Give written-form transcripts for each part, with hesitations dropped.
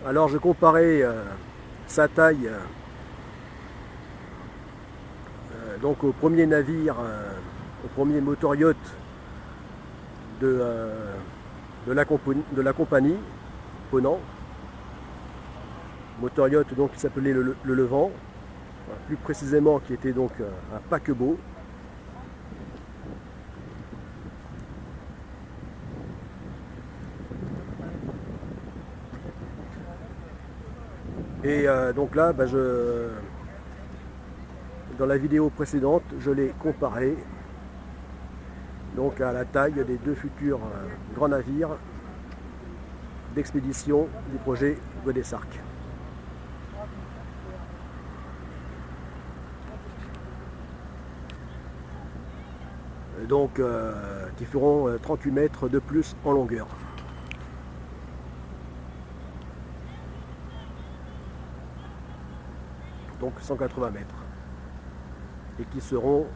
Alors je comparais sa taille donc au premier navire, au premier motor-yacht de la compagnie Ponant, motor-yacht donc qui s'appelait le Levant, plus précisément qui était donc un paquebot. Et donc là, dans la vidéo précédente, je l'ai comparé donc à la taille des deux futurs grands navires d'expédition du projet Godessark. Donc qui feront 38 mètres de plus en longueur. Donc 180 mètres. Et qui seront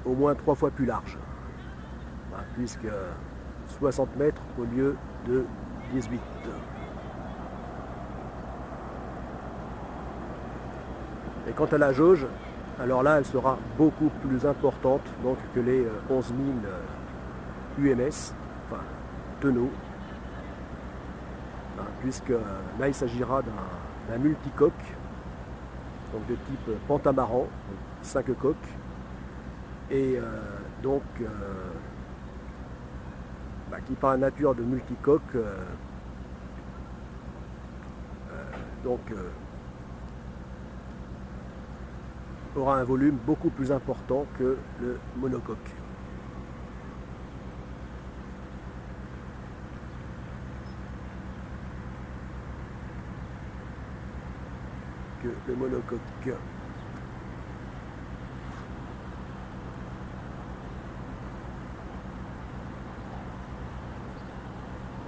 au moins 3 fois plus larges. Puisque 60 mètres au lieu de 18. Et quant à la jauge, alors là elle sera beaucoup plus importante donc, que les 11 000 UMS, enfin tonneaux, puisque là il s'agira d'un multicoque, donc de type pentamaran, 5 coques, et qui par la nature de multicoque aura un volume beaucoup plus important que le monocoque.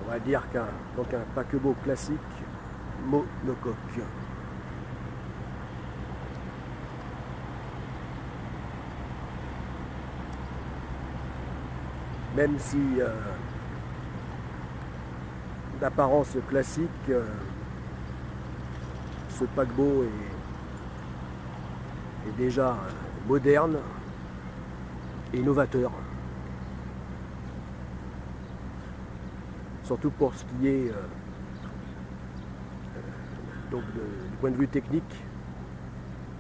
On va dire qu'un paquebot classique monocoque. Même si d'apparence classique, ce paquebot est déjà moderne et innovateur. Surtout pour ce qui est du point de vue technique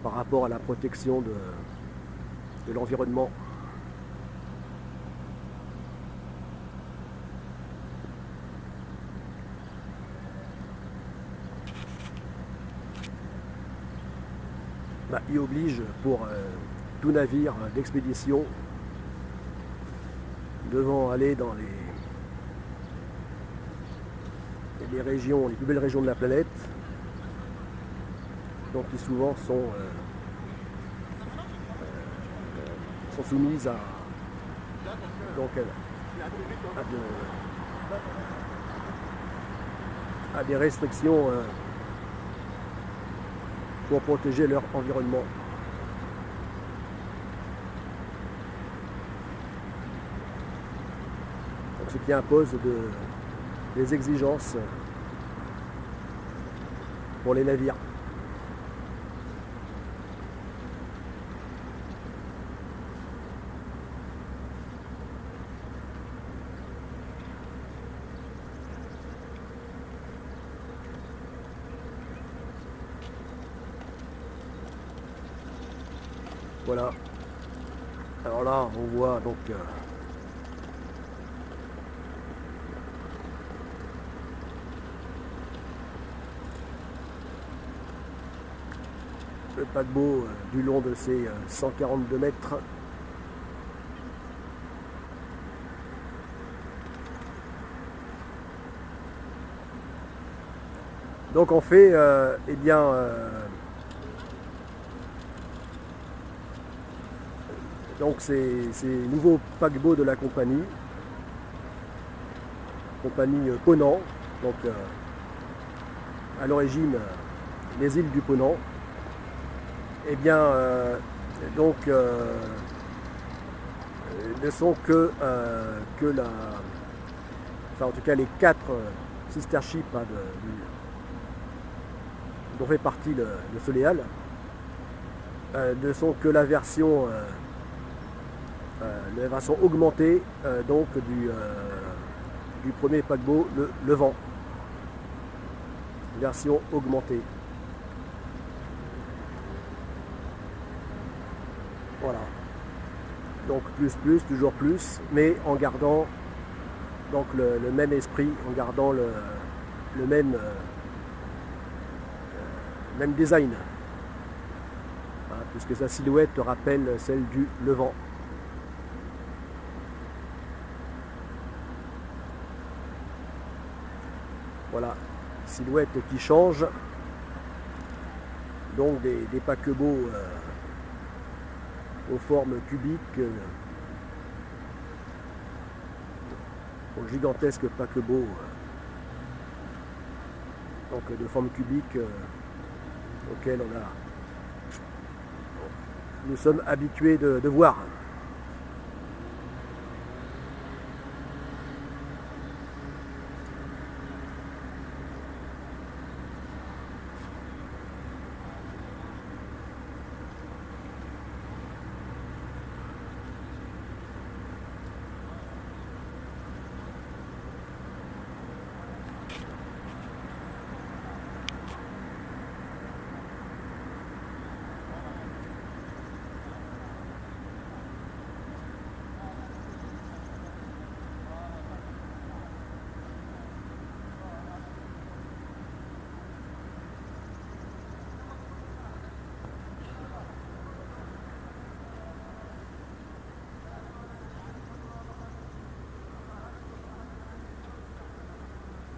par rapport à la protection de l'environnement. Il oblige pour tout navire d'expédition devant aller dans les régions, les plus belles régions de la planète, donc qui souvent sont soumises à des restrictions pour protéger leur environnement. Donc, ce qui impose des exigences pour les navires. Voilà. Alors là, on voit donc le paquebot du long de ces 142 mètres. Donc on fait donc ces nouveaux paquebots de la compagnie Ponant, donc à l'origine les îles du Ponant, ne sont que enfin en tout cas les 4 sister ships hein, dont fait partie le Soleal, ne sont que la version augmentée donc du premier paquebot, le Vent. Version augmentée. Voilà. Donc plus, toujours plus, mais en gardant donc le même esprit, en gardant le même, même design. Hein, puisque sa silhouette rappelle celle du Levant. Voilà, silhouette qui change. Donc des paquebots aux formes cubiques, aux gigantesques paquebots donc de forme cubique auxquels nous sommes habitués de voir.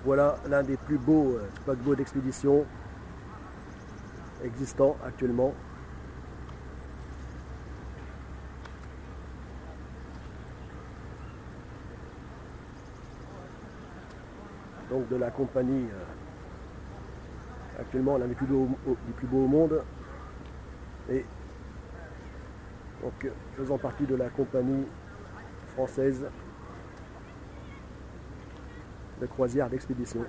Voilà l'un des plus beaux paquebots d'expédition existants actuellement. Donc de la compagnie, actuellement l'un des plus beaux au monde. Et donc faisant partie de la compagnie française de croisière d'expédition.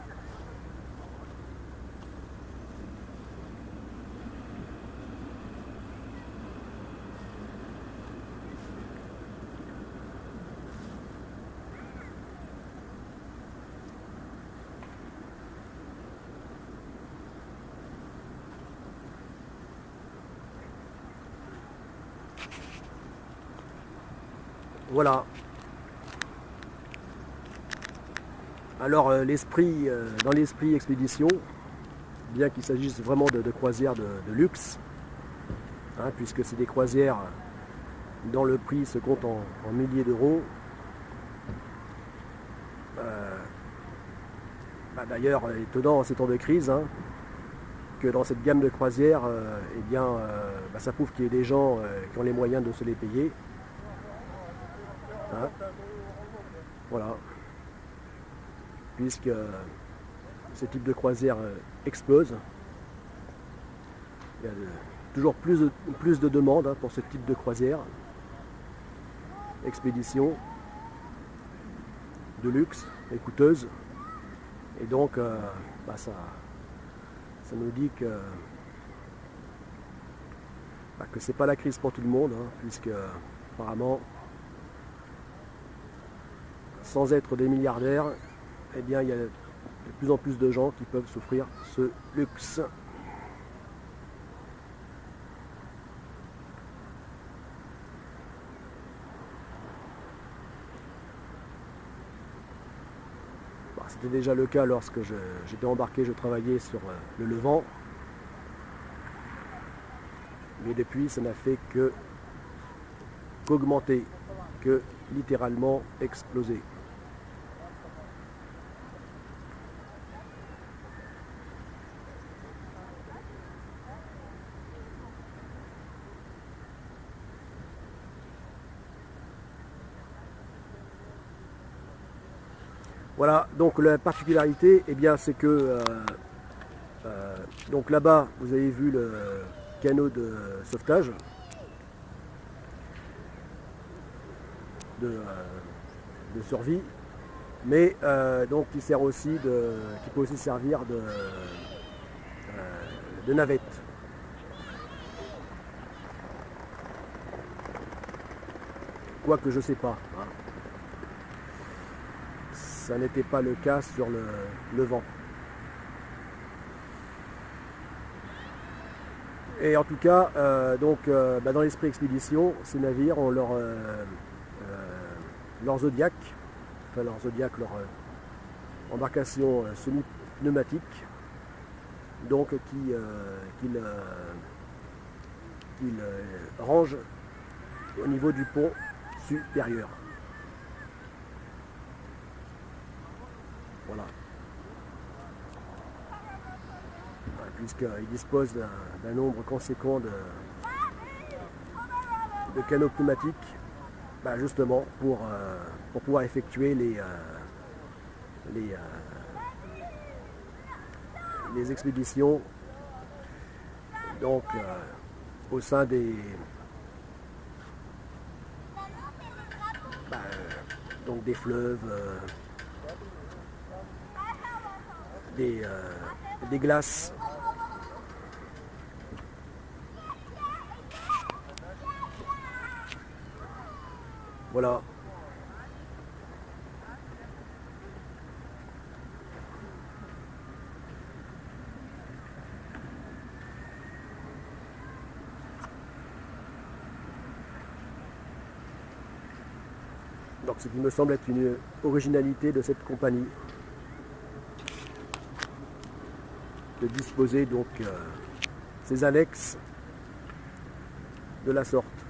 Voilà. Alors l'esprit, dans l'esprit expédition, bien qu'il s'agisse vraiment de croisières de luxe, hein, puisque c'est des croisières dont le prix se compte en milliers d'euros. D'ailleurs, étonnant en ces temps de crise, hein, que dans cette gamme de croisières, eh bien, ça prouve qu'il y a des gens qui ont les moyens de se les payer. Hein, voilà. Puisque ce type de croisière explose. Il y a toujours plus de demandes hein, pour ce type de croisière. Expédition de luxe et coûteuse. Et donc ça nous dit que c'est pas la crise pour tout le monde, hein, puisque apparemment, sans être des milliardaires, eh bien, il y a de plus en plus de gens qui peuvent s'offrir ce luxe. C'était déjà le cas lorsque j'étais embarqué, je travaillais sur le Levant. Mais depuis, ça n'a fait qu'augmenter, que littéralement exploser. Voilà, donc la particularité, eh bien, c'est que donc là-bas, vous avez vu le canot de sauvetage de survie. mais donc qui sert aussi qui peut aussi servir de navette. Quoique je sais pas. Hein. Ça n'était pas le cas sur le vent. Et en tout cas, dans l'Esprit Expédition, ces navires ont leur Zodiac, leur embarcation semi-pneumatique, donc qu'ils rangent au niveau du pont supérieur. Voilà. Puisqu'ils disposent d'un nombre conséquent de canaux pneumatiques, justement pour pouvoir effectuer les expéditions donc au sein des fleuves, des glaces. Voilà. Donc ce qui me semble être une originalité de cette compagnie, de disposer donc ces annexes de la sorte.